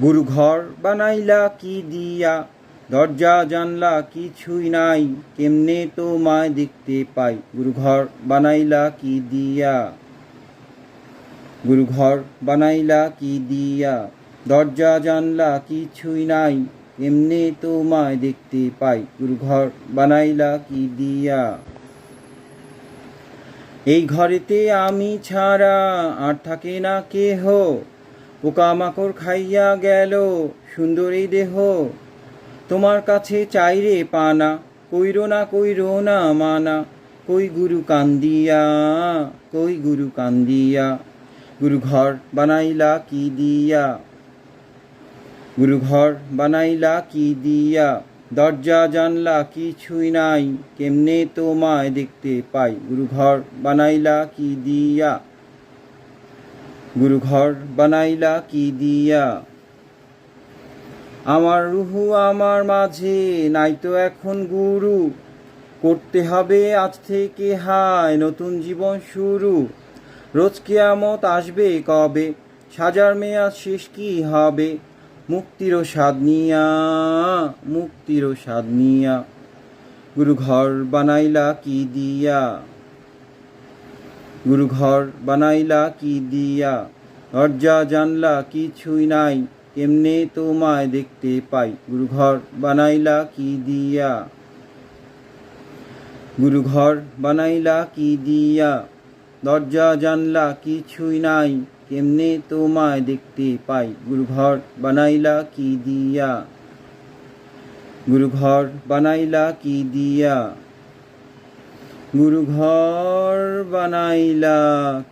গুরু ঘর বানাইলা কি দিয়া, দরজা জানলা কিছুই নাই, কেমনে তোমায় দেখতে পাই। গুরু ঘর বানাইলা কি দিয়া, গুরু ঘর বানাইলা কি দিয়া, দরজা জানলা কিছুই নাই, কেমনে তোমায় দেখতে পাই। গুরু ঘর বানাইলা কি দিয়া। এই ঘরেতে আমি ছাড়া আর থাকে না কেহ, পোকামাকড় খাইয়া গেল সুন্দর এই দেহ। তোমার কাছে চাইরে পানা, কইরো না মানা, কই গুরু কান্দিয়া, কই গুরু কান্দিয়া। গুরু ঘর বানাইলা কি দিয়া, গুরু ঘর বানাইলা কি দিয়া, দরজা জানলা কিছুই নাই, কেমনে তোমায় দেখতে পাই। গুরু ঘর বানাইলা কি দিয়া, গুরু ঘর বানাইলা কি দিয়া। আমার রুহু আমার মাঝে নাই তো এখন গুরু, করতে হবে আজ থেকে হায় নতুন জীবন শুরু। রোজ কিয়ামত আসবে কবে, সাজার মেয়াদ শেষ কি হবে, মুক্তির স্বাদ নিয়া, মুক্তির স্বাদ নিয়া। গুরু ঘর বানাইলা কি দিয়া, গুরু ঘর বানাইলা কি দিয়া, দরজা জানলা কিছুই নাই, কেমনে তোমায় দেখতে পাই। গুরু ঘর বানাইলা কি দিয়া, গুরু ঘর বানাইলা কি দিয়া, দরজা জানলা কিছুই নাই, কেমনে তোমায় দেখতে পাই। গুরু ঘর বানাইলা কি দিয়া, গুরু ঘর বানাইলা কি দিয়া, গুরু ঘর বানাইলা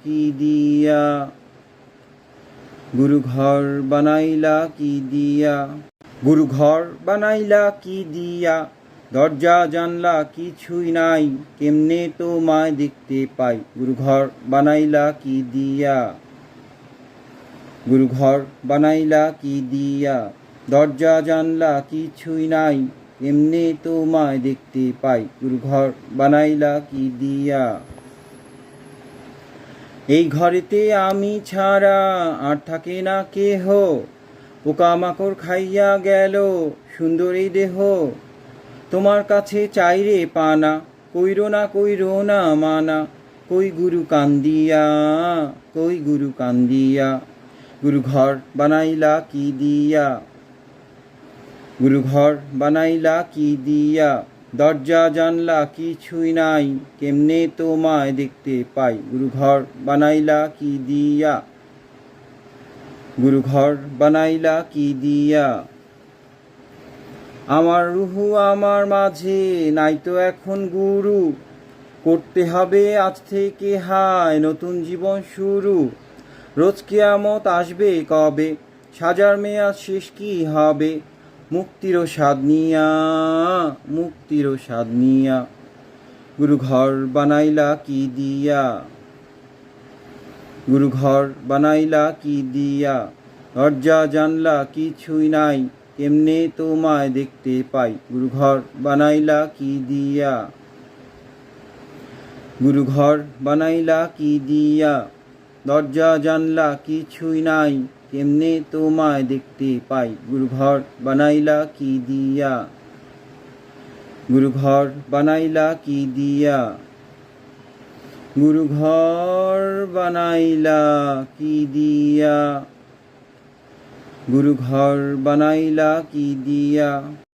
কি দিয়া, গুরু ঘর বানাইলা কি দিয়া। গুরু ঘর বানাইলা কি দিয়া, দরজা জানলা কিছুই নাই, কেমনে তোমায় দেখতে পাই। গুরু ঘর বানাইলা কি দিয়া, গুরু ঘর বানাইলা কি দিয়া, দরজা জানলা কিছুই নাই, কেমনে তোমায় দেখতে পাই। গুরু ঘর বানাইলা কি দিয়া। এই ঘরেতে আমি ছাড়া আর থাকে না কেহ, পোকামাকড় খাইয়া গেল সুন্দর এই দেহ। তোমার কাছে চাইরে পানা, কইরো না মানা, কই গুরু কান্দিয়া, কই গুরু কান্দিয়া। গুরু ঘর বানাইলা কি দিয়া, গুরু ঘর বানাইলা কি দিয়া, দরজা জানলা কিছুই নাই, কেমনে তোমায় দেখতে পাই। গুরু ঘর বানাইলা কি দিয়া, গুরু ঘর বানাইলা কি দিয়া। আমার রুহু আমার মাঝে নাই তো এখন গুরু, করতে হবে আজ থেকে হায় নতুন জীবন শুরু। রোজ কিয়ামত আসবে কবে, সাজার মেয়াদ শেষ কি হবে, মুক্তির স্বাদ নিয়া, মুক্তির স্বাদ নিয়া। গুরু ঘর বানাইলা কি দিয়া, গুরু ঘর বানাইলা কি দিয়া, দরজা জানলা কিছুই নাই, কেমনে তোমায় দেখতে পাই। গুরু ঘর বানাইলা কি দিয়া, গুরু ঘর বানাইলা কি দিয়া, দরজা জানলা কিছুই নাই, কেমনে তোমায় দেখতে পাই। গুরু ঘর বানাইলা কি দিয়া, গুরু ঘর বানাইলা কি দিয়া, গুরু ঘর বানাইলা কি দিয়া, গুরু ঘর বানাইলা কি দিয়া।